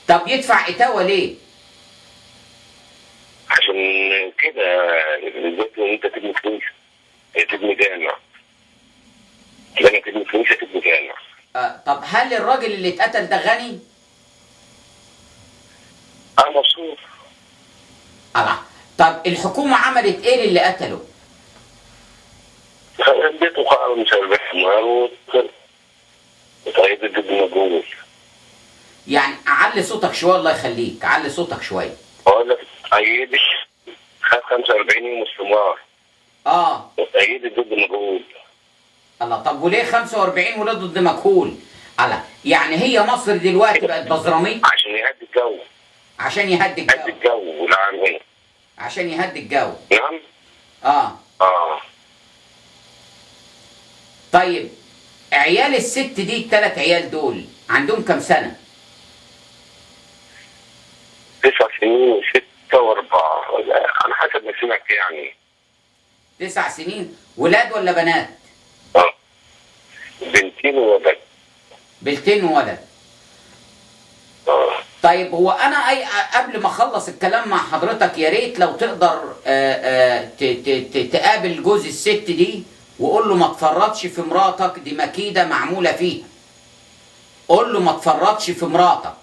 طب يدفع اتاوه ليه؟ عشان كده بالذات ان انت تبني كنيسه، تبني جامع. لما تبني كنيسه تبني جامع. طب هل الراجل اللي اتقتل ده غني؟ انا مبسوط. الله. طب الحكومة عملت ايه للي قتله؟ اديته قرار مسبح اموال وتأيدت ضد المجهول. يعني علي صوتك شوية، الله يخليك، علي صوتك شوية. بقول لك أيدت، خد 45 يوم استمرار. وتأيدت ضد المجهول. الله. طب وليه 45 ولاد ضد مجهول؟ الله. يعني هي مصر دلوقتي بقت بزراميط؟ عشان يهدي الجو. عشان يهدي الجو. يهدي الجو والعالمية. عشان يهدي الجو. نعم؟ طيب عيال الست دي، الثلاث عيال دول عندهم كم سنة؟ 9 سنين و6 و4، على حسب ما سمعت يعني. 9 سنين، ولاد ولا بنات؟ بنتين وولد. بنتين وولد. طيب هو انا قبل ما اخلص الكلام مع حضرتك، يا ريت لو تقدر تقابل جوز الست دي وقول له ما تفرطش في مراتك، دي مكيده معموله فيها. قول له ما تفرطش في مراتك،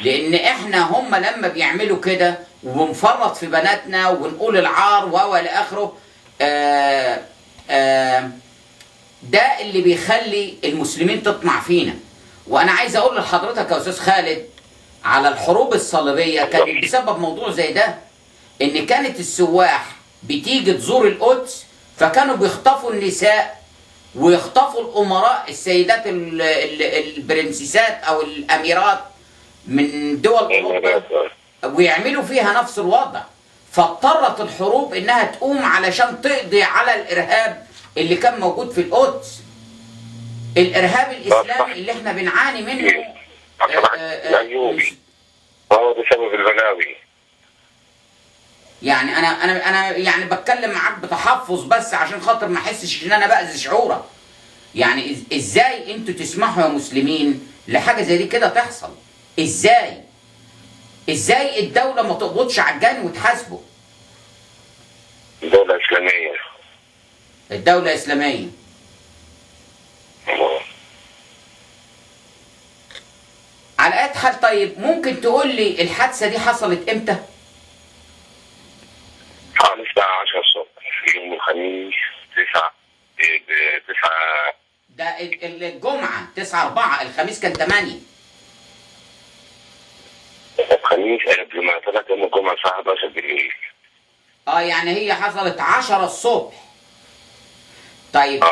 لان احنا هم لما بيعملوا كده وبنفرط في بناتنا وبنقول العار والى اخره، ده اللي بيخلي المسلمين تطمع فينا. وانا عايز اقول لحضرتك يا استاذ خالد، على الحروب الصليبيه كانت بسبب موضوع زي ده، ان كانت السواح بتيجي تزور القدس، فكانوا بيخطفوا النساء ويخطفوا الامراء، السيدات البرنسيسات او الاميرات من دول اوروبا، ويعملوا فيها نفس الوضع. فاضطرت الحروب انها تقوم علشان تقضي على الارهاب اللي كان موجود في القدس، الارهاب الاسلامي اللي احنا بنعاني منه. هو ده سبب البلاوي. يعني انا يعني بتكلم معاك بتحفظ بس عشان خاطر ما احسش ان انا باذي شعورك. يعني ازاي انتوا تسمحوا يا مسلمين لحاجه زي دي كده تحصل؟ ازاي الدوله ما تقبضش على الجاني وتحاسبه؟ الدوله اسلاميه. الدوله اسلاميه. على اي حال، طيب ممكن تقول لي الحادثه دي حصلت امتى؟ حوالي الساعه 10 الصبح في يوم الخميس 9. ده الجمعه 9/4، الخميس كان 8. الخميس قبل ما طلعت يوم الجمعه الساعه 11 بالليل. يعني هي حصلت 10 الصبح. طيب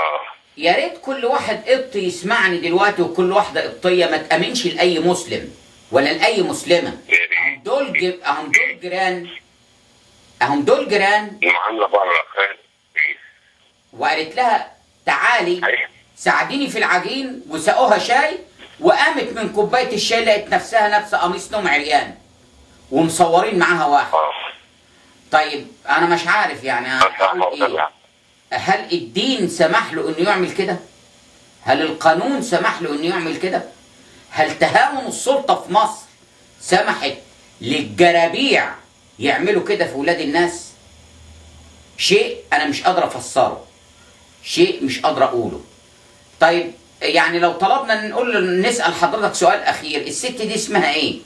يا ريت كل واحد قبطي يسمعني دلوقتي، وكل واحده قبطيه ما تامنش لاي مسلم ولا لاي مسلمه. اهم دول جيران المعامله بره. وقالت لها تعالي ساعديني في العجين، وسقوها شاي، وقامت من كوبايه الشاي لقت نفسها لابسه قميص نوم عريان ومصورين معاها واحد. طيب انا مش عارف يعني اقول ايه. هل الدين سمح له انه يعمل كده؟ هل القانون سمح له انه يعمل كده؟ هل تهاون السلطه في مصر سمحت للجرابيع يعملوا كده في ولاد الناس؟ شيء انا مش قادر افسره، شيء مش قادر اقوله. طيب يعني لو طلبنا نسال حضرتك سؤال اخير، الست دي اسمها ايه؟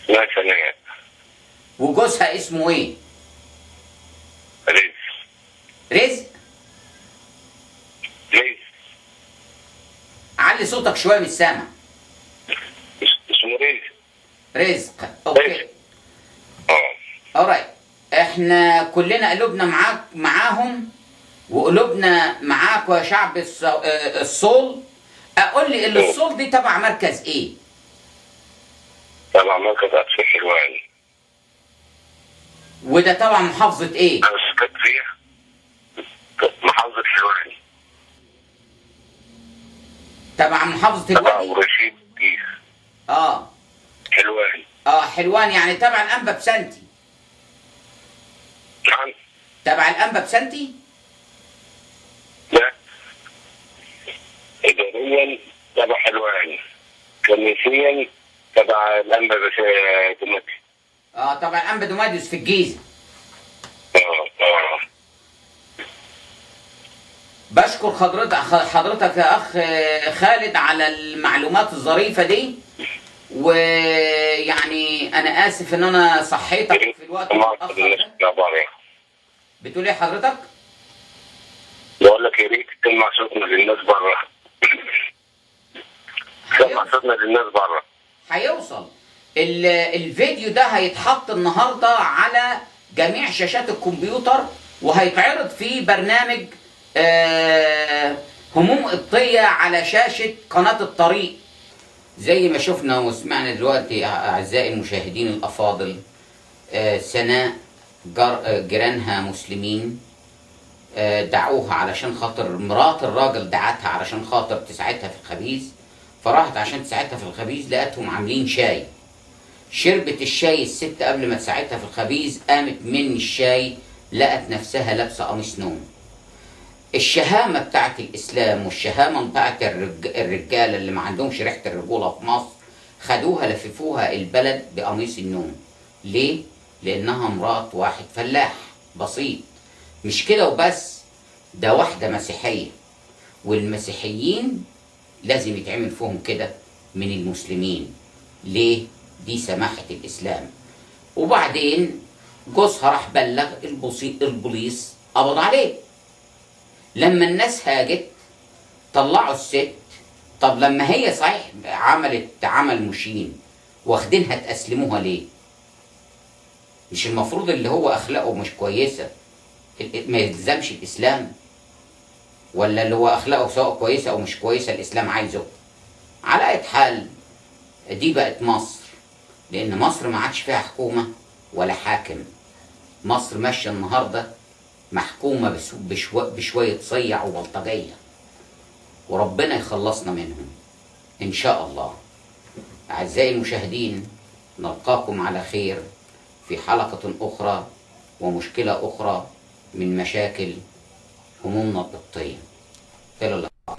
اسمها سناء. وجوزها اسمه ايه؟ رزق. رزق؟ علي صوتك شويه مش سامع. اسمه رزق. رزق، اوكي. اورايت. احنا كلنا قلوبنا معاهم، وقلوبنا معاكوا يا شعب الصول. اقول لي الصول دي تبع مركز ايه؟ تبع مركز اطفال حلوان. وده تبع محافظة ايه؟ انا سكنت فيها محافظة حلوان. تبع محافظة الوادي؟ تبع ورشيد كيف. حلوان. حلوان، يعني تبع الانبا بسنتي. نعم. تبع الانبا بسنتي؟ لا، اداريا تبع حلوان، كنسيا تبع الانبا دوماتي. طبعا الانبا دوماديوس في الجيزه. بشكر حضرتك يا اخ خالد على المعلومات الظريفه دي، ويعني انا اسف ان انا صحيتك في الوقت المتاخر ده. بتقول ايه حضرتك؟ بقول لك يا ريت تسمع صوتنا للناس بره. تسمع صوتنا للناس بره. هيوصل الفيديو ده، هيتحط النهارده على جميع شاشات الكمبيوتر، وهيتعرض في برنامج هموم قبطية على شاشة قناة الطريق. زي ما شفنا وسمعنا دلوقتي أعزائي المشاهدين الأفاضل، سناء جيرانها مسلمين دعوها علشان خاطر مرات الراجل دعتها علشان خاطر تساعدها في الخبيز، فراحت عشان تساعدها في الخبيز لقتهم عاملين شاي. شربت الشاي الست قبل ما تساعدها في الخبيز، قامت من الشاي لقت نفسها لابسة قميص نوم. الشهامة بتاعت الإسلام والشهامة بتاعت الرجالة اللي ما عندهمش ريحة الرجولة في مصر، خدوها لففوها البلد بقميص النوم. ليه؟ لأنها مرات واحد فلاح بسيط. مش كده وبس، ده واحدة مسيحية، والمسيحيين لازم يتعمل فيهم كده من المسلمين. ليه؟ دي سماحة الإسلام. وبعدين جوزها راح بلغ البوليس، قبض عليه. لما الناس هاجت طلعوا الست. طب لما هي صحيح عملت عمل مشين، واخدينها تأسلموها ليه؟ مش المفروض اللي هو أخلاقه مش كويسة ما يلزمش الإسلام؟ ولا اللي هو أخلاقه سواء كويسة أو مش كويسة الإسلام عايزه؟ على أي حال دي بقت مصر، لأن مصر ما عادش فيها حكومة ولا حاكم. مصر ماشية النهاردة محكومة بشوية صيع وبلطجية، وربنا يخلصنا منهم إن شاء الله. أعزائي المشاهدين، نلقاكم على خير في حلقة أخرى ومشكلة أخرى من مشاكل همومنا القبطية. إلى اللقاء.